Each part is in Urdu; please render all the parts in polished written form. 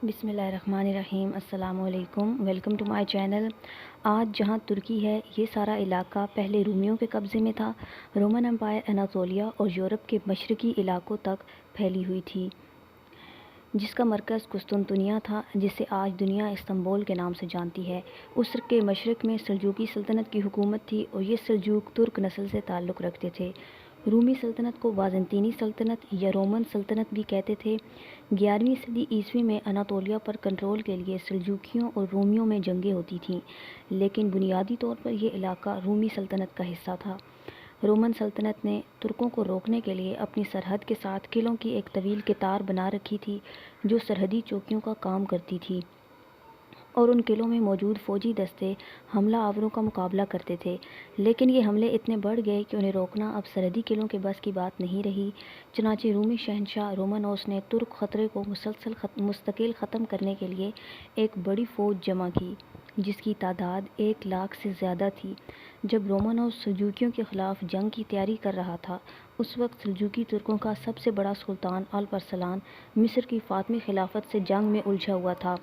بسم اللہ الرحمن الرحیم۔ السلام علیکم، ویلکم ٹو مائی چینل۔ آج جہاں ترکی ہے، یہ سارا علاقہ پہلے رومیوں کے قبضے میں تھا۔ رومن امپائر اناطولیہ اور یورپ کے مشرقی علاقوں تک پھیلی ہوئی تھی، جس کا مرکز قسطنطنیہ تھا، جسے آج دنیا استنبول کے نام سے جانتی ہے۔ اس کے مشرق میں سلجوقی سلطنت کی حکومت تھی اور یہ سلجوق ترک نسل سے تعلق رکھتے تھے۔ رومی سلطنت کو بازنطینی سلطنت یا رومن سلطنت بھی کہتے تھے۔ 11ویں صدی عیسوی میں اناطولیہ پر کنٹرول کے لیے سلجوکیوں اور رومیوں میں جنگیں ہوتی تھیں، لیکن بنیادی طور پر یہ علاقہ رومی سلطنت کا حصہ تھا۔ رومن سلطنت نے ترکوں کو روکنے کے لیے اپنی سرحد کے ساتھ قلعوں کی ایک طویل قطار بنا رکھی تھی، جو سرحدی چوکیوں کا کام کرتی تھی، اور ان قلعوں میں موجود فوجی دستے حملہ آوروں کا مقابلہ کرتے تھے۔ لیکن یہ حملے اتنے بڑھ گئے کہ انہیں روکنا اب سرحدی قلعوں کے بس کی بات نہیں رہی۔ چنانچہ رومی شہنشاہ رومانوس نے ترک خطرے کو مستقل ختم کرنے کے لیے ایک بڑی فوج جمع کی، جس کی تعداد 1,00,000 سے زیادہ تھی۔ جب رومانوس سلجوکیوں کے خلاف جنگ کی تیاری کر رہا تھا، اس وقت سلجوکی ترکوں کا سب سے بڑا سلطان الپرسلان مصر کی فاطمی خلافت سے جنگ میں الجھا ہوا تھا۔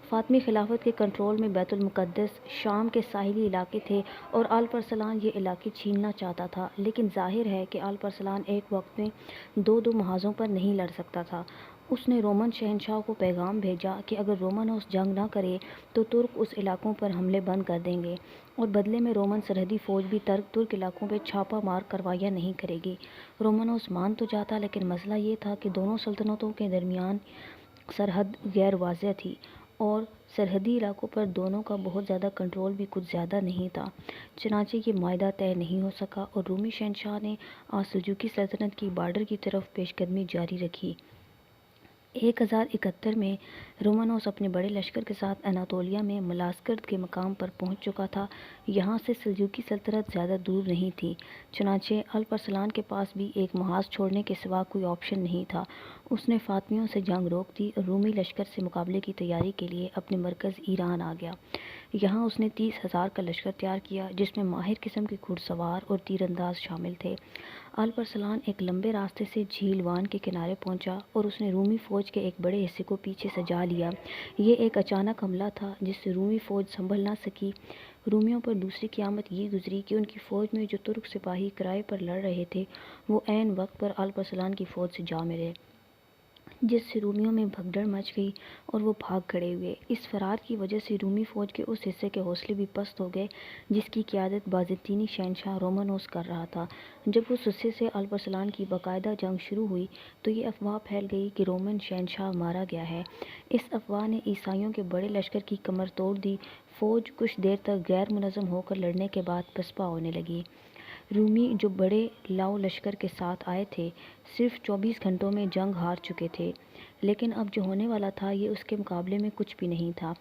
فاطمی خلافت کے کنٹرول میں بیت المقدس، شام کے ساحلی علاقے تھے اور الپرسلان یہ علاقے چھیننا چاہتا تھا، لیکن ظاہر ہے کہ الپرسلان ایک وقت میں دو محاذوں پر نہیں لڑ سکتا تھا۔ اس نے رومن شہنشاہ کو پیغام بھیجا کہ اگر رومانوس جنگ نہ کرے تو ترک اس علاقوں پر حملے بند کر دیں گے، اور بدلے میں رومن سرحدی فوج بھی ترک علاقوں پہ چھاپہ مار کارروائیاں نہیں کرے گی۔ رومانوس مان تو جاتا، لیکن مسئلہ یہ تھا کہ دونوں سلطنتوں کے درمیان سرحد غیر واضح تھی، اور سرحدی علاقوں پر دونوں کا بہت زیادہ کنٹرول بھی کچھ زیادہ نہیں تھا۔ چنانچہ یہ معاہدہ طے نہیں ہو سکا اور رومی شہنشاہ نے سلجوقی سلطنت کی بارڈر کی طرف پیش قدمی جاری رکھی۔ 1071 میں رومانوس اپنے بڑے لشکر کے ساتھ اناطولیہ میں ملازکرد کے مقام پر پہنچ چکا تھا۔ یہاں سے سلجوقی سلطنت زیادہ دور نہیں تھی، چنانچہ الپرسلان کے پاس بھی ایک محاذ چھوڑنے کے سوا کوئی آپشن نہیں تھا۔ اس نے فاطمیوں سے جنگ روک دی اور رومی لشکر سے مقابلے کی تیاری کے لیے اپنے مرکز ایران آ گیا۔ یہاں اس نے 30,000 کا لشکر تیار کیا، جس میں ماہر قسم کے گھڑ سوار اور تیر انداز شامل تھے۔ الپرسلان ایک لمبے راستے سے جھیل وان کے کنارے پہنچا اور اس نے رومی فوج کے ایک بڑے حصے کو پیچھے سجا لیا۔ یہ ایک اچانک حملہ تھا جس سے رومی فوج سنبھل نہ سکی۔ رومیوں پر دوسری قیامت یہ گزری کہ ان کی فوج میں جو ترک سپاہی کرائے پر لڑ رہے تھے، وہ عین وقت پر الپرسلان کی فوج سے جا ملے، جس سے رومیوں میں بھگدڑ مچ گئی اور وہ بھاگ کھڑے ہوئے۔ اس فرار کی وجہ سے رومی فوج کے اس حصے کے حوصلے بھی پست ہو گئے جس کی قیادت بازنطینی شہنشاہ رومانوس کر رہا تھا۔ جب اس حصے سے الپرسلان کی باقاعدہ جنگ شروع ہوئی تو یہ افواہ پھیل گئی کہ رومن شہنشاہ مارا گیا ہے۔ اس افواہ نے عیسائیوں کے بڑے لشکر کی کمر توڑ دی۔ فوج کچھ دیر تک غیر منظم ہو کر لڑنے کے بعد پسپا ہونے لگی۔ رومی جو بڑے لاؤ لشکر کے ساتھ آئے تھے، صرف 24 گھنٹوں میں جنگ ہار چکے تھے، لیکن اب جو ہونے والا تھا یہ اس کے مقابلے میں کچھ بھی نہیں تھا۔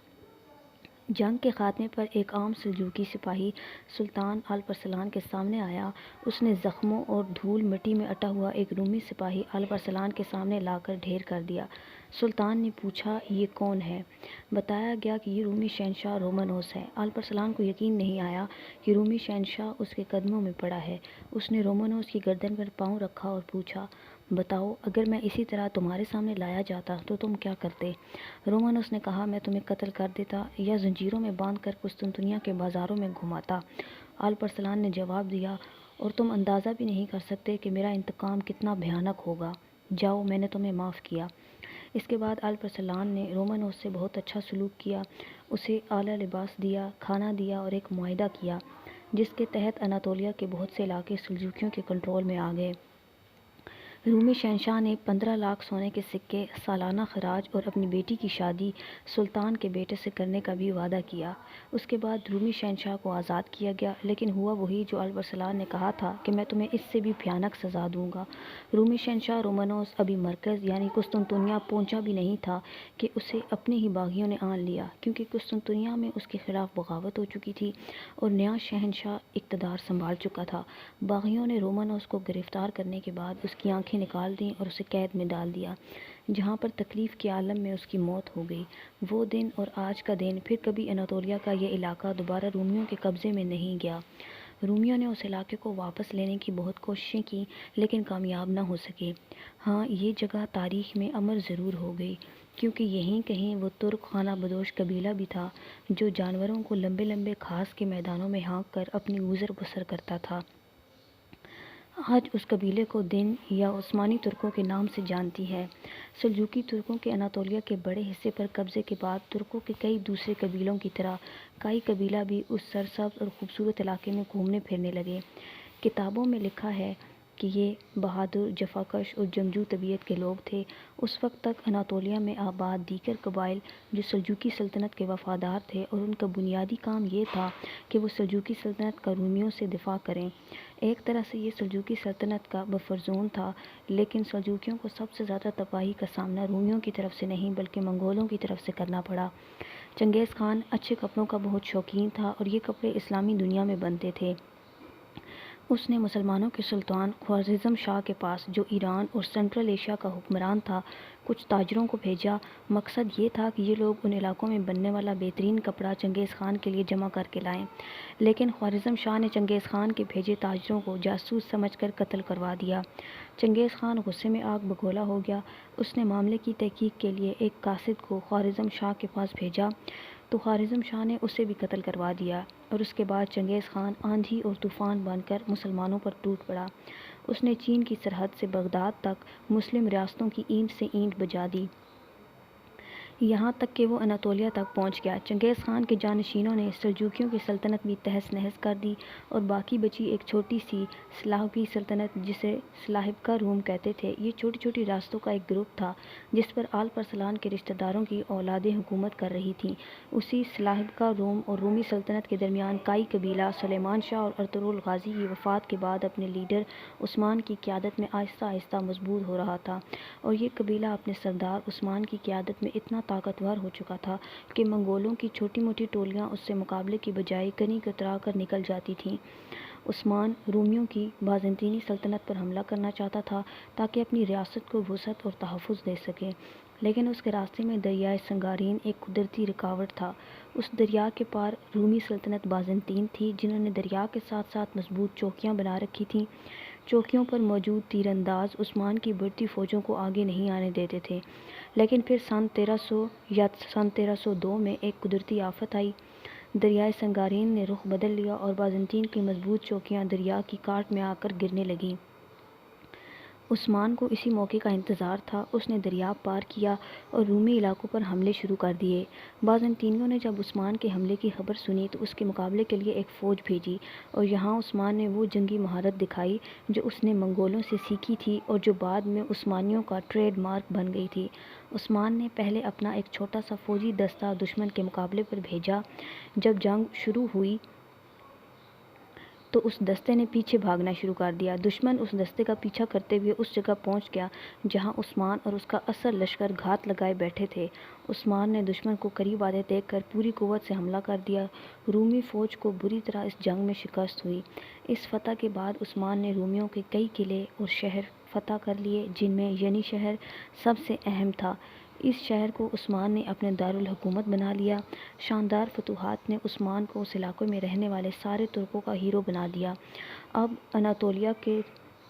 جنگ کے خاتمے پر ایک عام سلجوقی سپاہی سلطان الپرسلان کے سامنے آیا۔ اس نے زخموں اور دھول مٹی میں اٹا ہوا ایک رومی سپاہی الپرسلان کے سامنے لا کر ڈھیر کر دیا۔ سلطان نے پوچھا، یہ کون ہے؟ بتایا گیا کہ یہ رومی شہنشاہ رومانوس ہے۔ الپرسلان کو یقین نہیں آیا کہ رومی شہنشاہ اس کے قدموں میں پڑا ہے۔ اس نے رومانوس کی گردن پر پاؤں رکھا اور پوچھا، بتاؤ، اگر میں اسی طرح تمہارے سامنے لایا جاتا تو تم کیا کرتے؟ رومانوس نے کہا، میں تمہیں قتل کر دیتا یا زنجیروں میں باندھ کر قسطنطنیہ کے بازاروں میں گھماتا۔ الپرسلان نے جواب دیا، اور تم اندازہ بھی نہیں کر سکتے کہ میرا انتقام کتنا بھیانک ہوگا۔ جاؤ، میں نے تمہیں معاف کیا۔ اس کے بعد الپرسلان نے رومانوس سے بہت اچھا سلوک کیا، اسے اعلیٰ لباس دیا، کھانا دیا اور ایک معاہدہ کیا جس کے تحت اناطولیہ کے بہت سے علاقے سلجوکیوں کے کنٹرول میں آ گئے۔ رومی شہنشاہ نے 15,00,000 سونے کے سکے، سالانہ خراج اور اپنی بیٹی کی شادی سلطان کے بیٹے سے کرنے کا بھی وعدہ کیا۔ اس کے بعد رومی شہنشاہ کو آزاد کیا گیا، لیکن ہوا وہی جو الپرسلان نے کہا تھا کہ میں تمہیں اس سے بھی بھیانک سزا دوں گا۔ رومی شہنشاہ رومانوس ابھی مرکز یعنی قسطنطنیہ پہنچا بھی نہیں تھا کہ اسے اپنے ہی باغیوں نے آن لیا، کیونکہ قسطنطنیہ میں اس کے خلاف بغاوت ہو چکی تھی اور نیا شہنشاہ اقتدار سنبھال چکا تھا۔ باغیوں نے رومانوس کو گرفتار کرنے کے بعد اس کی آنکھیں نکال دیں اور اسے قید میں ڈال دیا، جہاں پر تکلیف کے عالم میں اس کی موت ہو گئی۔ وہ دن اور آج کا دن پھر کبھی اناطولیہ کا یہ علاقہ دوبارہ رومیوں کے قبضے میں نہیں گیا۔ رومیوں نے اس علاقے کو واپس لینے کی بہت کوششیں کی لیکن کامیاب نہ ہو سکے۔ ہاں، یہ جگہ تاریخ میں امر ضرور ہو گئی کیونکہ یہیں کہیں وہ ترک خانہ بدوش قبیلہ بھی تھا جو جانوروں کو لمبے لمبے گھاس کے میدانوں میں ہانک کر اپنی گزر بسر کرتا تھا۔ آج اس قبیلے کو دن یا عثمانی ترکوں کے نام سے جانتی ہے۔ سلجوقی ترکوں کے اناطولیہ کے بڑے حصے پر قبضے کے بعد ترکوں کے کئی دوسرے قبیلوں کی طرح کائی قبیلہ بھی اس سرسبز اور خوبصورت علاقے میں گھومنے پھرنے لگے۔ کتابوں میں لکھا ہے کہ یہ بہادر، جفاکش اور جنگجو طبیعت کے لوگ تھے۔ اس وقت تک اناطولیہ میں آباد دیگر قبائل جو سلجوقی سلطنت کے وفادار تھے اور ان کا بنیادی کام یہ تھا کہ وہ سلجوقی سلطنت کا رومیوں سے دفاع کریں۔ ایک طرح سے یہ سلجوقی سلطنت کا بفر زون تھا، لیکن سلجوقیوں کو سب سے زیادہ تباہی کا سامنا رومیوں کی طرف سے نہیں بلکہ منگولوں کی طرف سے کرنا پڑا۔ چنگیز خان اچھے کپڑوں کا بہت شوقین تھا اور یہ کپڑے اسلامی دنیا میں بنتے تھے۔ اس نے مسلمانوں کے سلطان خوارزم شاہ کے پاس، جو ایران اور سنٹرل ایشیا کا حکمران تھا، کچھ تاجروں کو بھیجا۔ مقصد یہ تھا کہ یہ لوگ ان علاقوں میں بننے والا بہترین کپڑا چنگیز خان کے لیے جمع کر کے لائیں، لیکن خوارزم شاہ نے چنگیز خان کے بھیجے تاجروں کو جاسوس سمجھ کر قتل کروا دیا۔ چنگیز خان غصے میں آگ بگولا ہو گیا۔ اس نے معاملے کی تحقیق کے لیے ایک قاصد کو خوارزم شاہ کے پاس بھیجا تو خوارزم شاہ نے اسے بھی قتل کروا دیا، اور اس کے بعد چنگیز خان آندھی اور طوفان بن کر مسلمانوں پر ٹوٹ پڑا۔ اس نے چین کی سرحد سے بغداد تک مسلم ریاستوں کی اینٹ سے اینٹ بجا دی، یہاں تک کہ وہ اناطولیہ تک پہنچ گیا۔ چنگیز خان کے جانشینوں نے سلجوقیوں کی سلطنت بھی تہس نہس کر دی اور باقی بچی ایک چھوٹی سی سلاحوی سلطنت جسے سلاہبکا روم کہتے تھے۔ یہ چھوٹی چھوٹی ریاستوں کا ایک گروپ تھا جس پر آل پرسلان کے رشتہ داروں کی اولادیں حکومت کر رہی تھیں۔ اسی سلاہبکا روم اور رومی سلطنت کے درمیان کائی قبیلہ سلیمان شاہ اور ارطغرل غازی کی وفات کے بعد اپنے لیڈر عثمان کی قیادت میں آہستہ آہستہ مضبوط ہو رہا تھا، اور یہ قبیلہ اپنے سردار عثمان کی قیادت میں اتنا طاقتور ہو چکا تھا کہ منگولوں کی چھوٹی موٹی ٹولیاں اس سے مقابلے کی بجائے کنی کترا کر نکل جاتی تھیں۔ عثمان رومیوں کی بازنطینی سلطنت پر حملہ کرنا چاہتا تھا تاکہ اپنی ریاست کو وسعت اور تحفظ دے سکے، لیکن اس کے راستے میں دریائے سنگارین ایک قدرتی رکاوٹ تھا۔ اس دریا کے پار رومی سلطنت بازنطین تھی، جنہوں نے دریا کے ساتھ ساتھ مضبوط چوکیاں بنا رکھی تھیں۔ چوکیوں پر موجود تیر انداز عثمان کی بڑھتی فوجوں کو آگے نہیں آنے دیتے تھے، لیکن پھر سن 1300 یا سن 1302 میں ایک قدرتی آفت آئی۔ دریائے سنگارین نے رخ بدل لیا اور بازنطین کی مضبوط چوکیاں دریا کی کاٹ میں آ کر گرنے لگیں۔ عثمان کو اسی موقع کا انتظار تھا۔ اس نے دریا پار کیا اور رومی علاقوں پر حملے شروع کر دیے۔ بازنطینیوں نے جب عثمان کے حملے کی خبر سنی تو اس کے مقابلے کے لیے ایک فوج بھیجی، اور یہاں عثمان نے وہ جنگی مہارت دکھائی جو اس نے منگولوں سے سیکھی تھی اور جو بعد میں عثمانیوں کا ٹریڈ مارک بن گئی تھی۔ عثمان نے پہلے اپنا ایک چھوٹا سا فوجی دستہ دشمن کے مقابلے پر بھیجا۔ جب جنگ شروع ہوئی تو اس دستے نے پیچھے بھاگنا شروع کر دیا۔ دشمن اس دستے کا پیچھا کرتے ہوئے اس جگہ پہنچ گیا جہاں عثمان اور اس کا اصل لشکر گھات لگائے بیٹھے تھے۔ عثمان نے دشمن کو قریب آتے دیکھ کر پوری قوت سے حملہ کر دیا۔ رومی فوج کو بری طرح اس جنگ میں شکست ہوئی۔ اس فتح کے بعد عثمان نے رومیوں کے کئی قلعے اور شہر فتح کر لیے، جن میں ینی شہر سب سے اہم تھا۔ اس شہر کو عثمان نے اپنے دارالحکومت بنا لیا۔ شاندار فتوحات نے عثمان کو اس علاقے میں رہنے والے سارے ترکوں کا ہیرو بنا دیا۔ اب اناطولیہ کے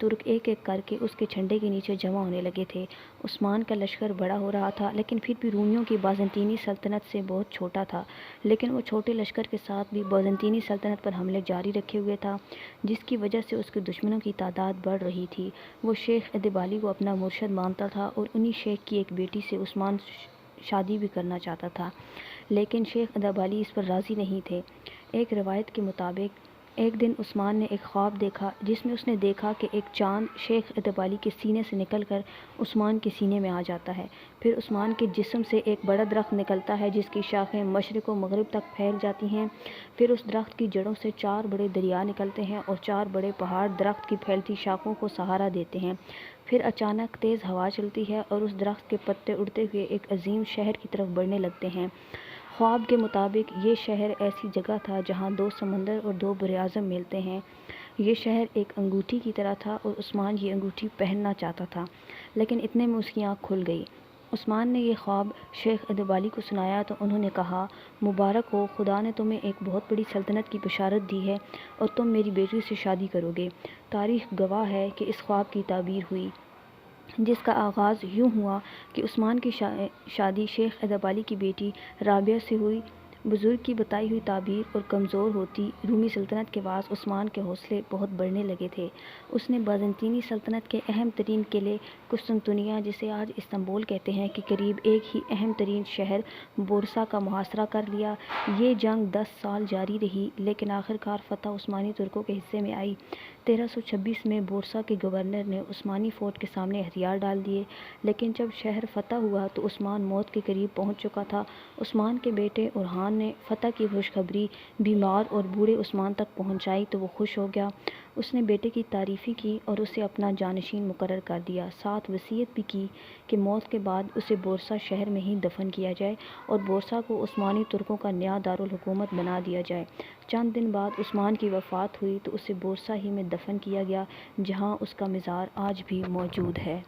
ترک ایک ایک کر کے اس کے جھنڈے کے نیچے جمع ہونے لگے تھے۔ عثمان کا لشکر بڑا ہو رہا تھا، لیکن پھر بھی رومیوں کی بازنطینی سلطنت سے بہت چھوٹا تھا، لیکن وہ چھوٹے لشکر کے ساتھ بھی بازنطینی سلطنت پر حملے جاری رکھے ہوئے تھا، جس کی وجہ سے اس کے دشمنوں کی تعداد بڑھ رہی تھی۔ وہ شیخ ادیبالی کو اپنا مرشد مانتا تھا اور انہی شیخ کی ایک بیٹی سے عثمان شادی بھی کرنا چاہتا تھا، لیکن شیخ ادیبالی اس پر راضی نہیں تھے۔ ایک روایت کے مطابق ایک دن عثمان نے ایک خواب دیکھا جس میں اس نے دیکھا کہ ایک چاند شیخ ادیبالی کے سینے سے نکل کر عثمان کے سینے میں آ جاتا ہے، پھر عثمان کے جسم سے ایک بڑا درخت نکلتا ہے جس کی شاخیں مشرق و مغرب تک پھیل جاتی ہیں، پھر اس درخت کی جڑوں سے 4 بڑے دریا نکلتے ہیں اور 4 بڑے پہاڑ درخت کی پھیلتی شاخوں کو سہارا دیتے ہیں، پھر اچانک تیز ہوا چلتی ہے اور اس درخت کے پتے اڑتے ہوئے ایک عظیم شہر کی طرف بڑھنے لگتے ہیں۔ خواب کے مطابق یہ شہر ایسی جگہ تھا جہاں 2 سمندر اور 2 براعظم ملتے ہیں۔ یہ شہر ایک انگوٹھی کی طرح تھا اور عثمان یہ انگوٹھی پہننا چاہتا تھا، لیکن اتنے میں اس کی آنکھ کھل گئی۔ عثمان نے یہ خواب شیخ ادیب کو سنایا تو انہوں نے کہا، مبارک ہو، خدا نے تمہیں ایک بہت بڑی سلطنت کی بشارت دی ہے اور تم میری بیٹی سے شادی کرو گے۔ تاریخ گواہ ہے کہ اس خواب کی تعبیر ہوئی، جس کا آغاز یوں ہوا کہ عثمان کی شادی شیخ ادیب کی بیٹی رابعہ سے ہوئی۔ بزرگ کی بتائی ہوئی تعبیر اور کمزور ہوتی رومی سلطنت کے باعث عثمان کے حوصلے بہت بڑھنے لگے تھے۔ اس نے بازنطینی سلطنت کے اہم ترین قلعے قسطنطنیہ، جسے آج استنبول کہتے ہیں، کے قریب ایک ہی اہم ترین شہر بورسا کا محاصرہ کر لیا۔ یہ جنگ 10 سال جاری رہی، لیکن آخرکار فتح عثمانی ترکوں کے حصے میں آئی۔ 1326 میں بورسا کے گورنر نے عثمانی فوج کے سامنے ہتھیار ڈال دیے، لیکن جب شہر فتح ہوا تو عثمان موت کے قریب پہنچ چکا تھا۔ عثمان کے بیٹے اورحان نے فتح کی خوشخبری بیمار اور بوڑھے عثمان تک پہنچائی تو وہ خوش ہو گیا۔ اس نے بیٹے کی تعریفی کی اور اسے اپنا جانشین مقرر کر دیا، ساتھ وصیت بھی کی کہ موت کے بعد اسے بورسا شہر میں ہی دفن کیا جائے اور بورسا کو عثمانی ترکوں کا نیا دارالحکومت بنا دیا جائے۔ چند دن بعد عثمان کی وفات ہوئی تو اسے بورسا ہی میں دفن کیا گیا، جہاں اس کا مزار آج بھی موجود ہے۔